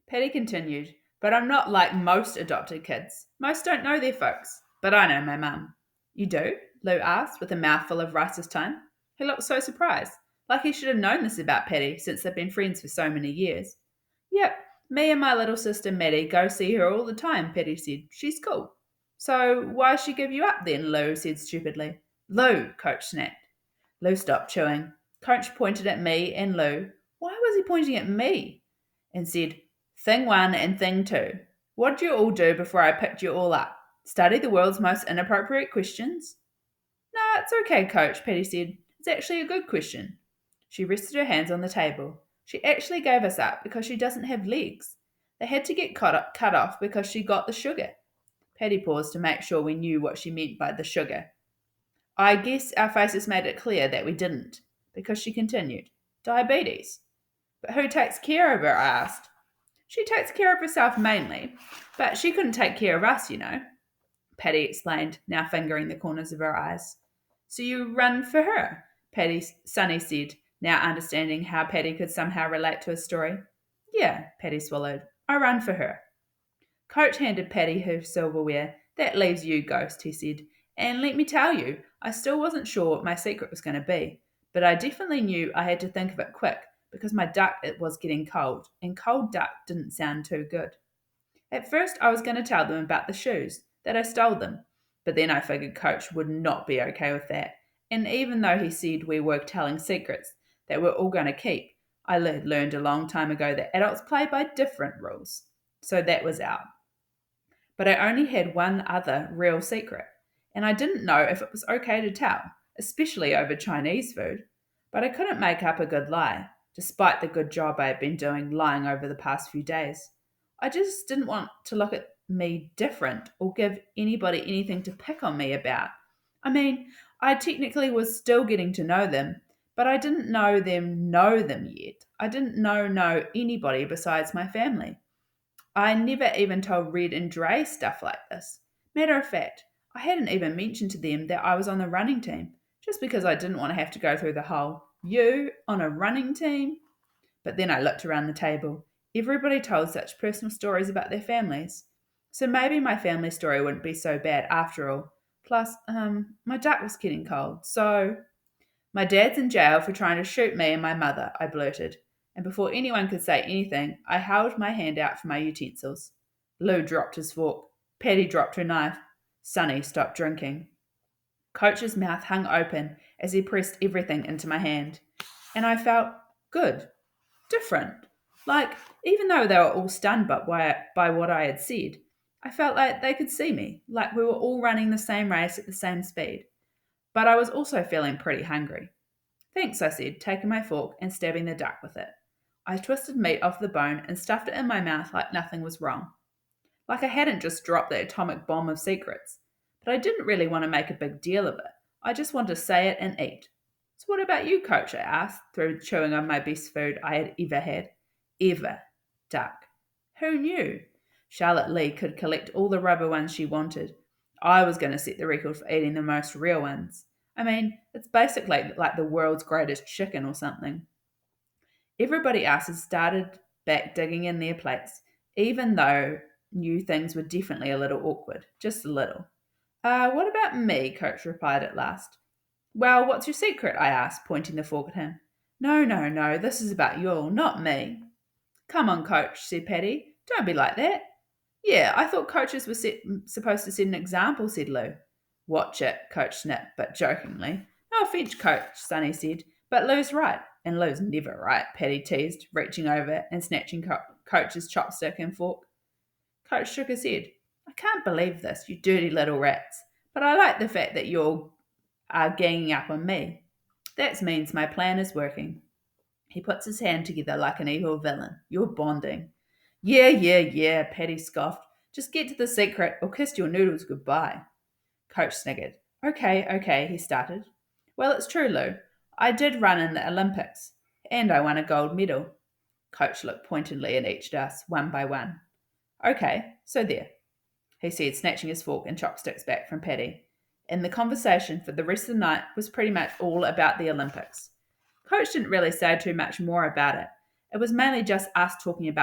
Patty continued, but I'm not like most adopted kids. Most don't know their folks, but I know my mum. You do? Lou asked, with a mouthful of rice this time. He looked so surprised, like he should have known this about Patty since they've been friends for so many years. Yep, me and my little sister Maddie go see her all the time, Patty said. She's cool. So why she give you up then? Lou said stupidly. Lou, Coach snapped. Lou stopped chewing. Coach pointed at me and Lou. Why was he pointing at me? And said, Thing one and thing two. What did you all do before I picked you all up? Study the world's most inappropriate questions? Nah, it's okay, Coach, Patty said. It's actually a good question. She rested her hands on the table. She actually gave us up because she doesn't have legs. They had to get cut off because she got the sugar. Patty paused to make sure we knew what she meant by the sugar. I guess our faces made it clear that we didn't, because she continued, Diabetes. But who takes care of her? I asked. She takes care of herself mainly, but she couldn't take care of us, you know. Patty explained, now fingering the corners of her eyes. So you run for her, Sonny said, now understanding how Patty could somehow relate to his story. Yeah, Patty swallowed. I run for her. Coach handed Patty her silverware. That leaves you, Ghost, he said. And let me tell you, I still wasn't sure what my secret was going to be, but I definitely knew I had to think of it quick because my duck it was getting cold, and cold duck didn't sound too good. At first, I was going to tell them about the shoes, that I stole them, but then I figured Coach would not be okay with that. And even though he said we were telling secrets that we're all going to keep, I learned a long time ago that adults play by different rules. So that was out. But I only had one other real secret, and I didn't know if it was okay to tell, especially over Chinese food. But I couldn't make up a good lie, despite the good job I had been doing lying over the past few days. I just didn't want to look at me different or give anybody anything to pick on me about. I mean, I technically was still getting to know them, but I didn't know them yet. I didn't know anybody besides my family. I never even told Red and Dre stuff like this. Matter of fact, I hadn't even mentioned to them that I was on the running team, just because I didn't want to have to go through the whole, you on a running team? But then I looked around the table. Everybody told such personal stories about their families. So maybe my family story wouldn't be so bad after all. Plus, my duck was getting cold, so my dad's in jail for trying to shoot me and my mother, I blurted. And before anyone could say anything, I held my hand out for my utensils. Lou dropped his fork. Patty dropped her knife. Sonny stopped drinking. Coach's mouth hung open as he pressed everything into my hand. And I felt good, different. Like, even though they were all stunned by what I had said, I felt like they could see me, like we were all running the same race at the same speed. But I was also feeling pretty hungry. Thanks, I said, taking my fork and stabbing the duck with it. I twisted meat off the bone and stuffed it in my mouth like nothing was wrong. Like I hadn't just dropped the atomic bomb of secrets. But I didn't really want to make a big deal of it. I just wanted to say it and eat. So what about you, Coach? I asked, through chewing on my best food I had ever had. Ever. Duck. Who knew? Charlotte Lee could collect all the rubber ones she wanted. I was going to set the record for eating the most real ones. I mean, it's basically like the world's greatest chicken or something. Everybody else had started back digging in their plates, even though new things were definitely a little awkward, just a little. What about me? Coach replied at last. Well, what's your secret? I asked, pointing the fork at him. No, this is about you all, not me. Come on, Coach, said Patty. Don't be like that. Yeah, I thought coaches were supposed to set an example, said Lou. Watch it, Coach snapped, but jokingly. No offence, Coach, Sonny said, but Lou's right. And Lou's never right, Patty teased, reaching over and snatching Coach's chopstick and fork. Coach shook his head. I can't believe this, you dirty little rats. But I like the fact that you're ganging up on me. That means my plan is working. He puts his hand together like an evil villain. You're bonding. Yeah, Patty scoffed. Just get to the secret or kiss your noodles goodbye. Coach sniggered. Okay, he started. Well, it's true, Lou. I did run in the Olympics, and I won a gold medal. Coach looked pointedly at each of us, one by one. Okay, so there, he said, snatching his fork and chopsticks back from Patty. And the conversation for the rest of the night was pretty much all about the Olympics. Coach didn't really say too much more about it. It was mainly just us talking about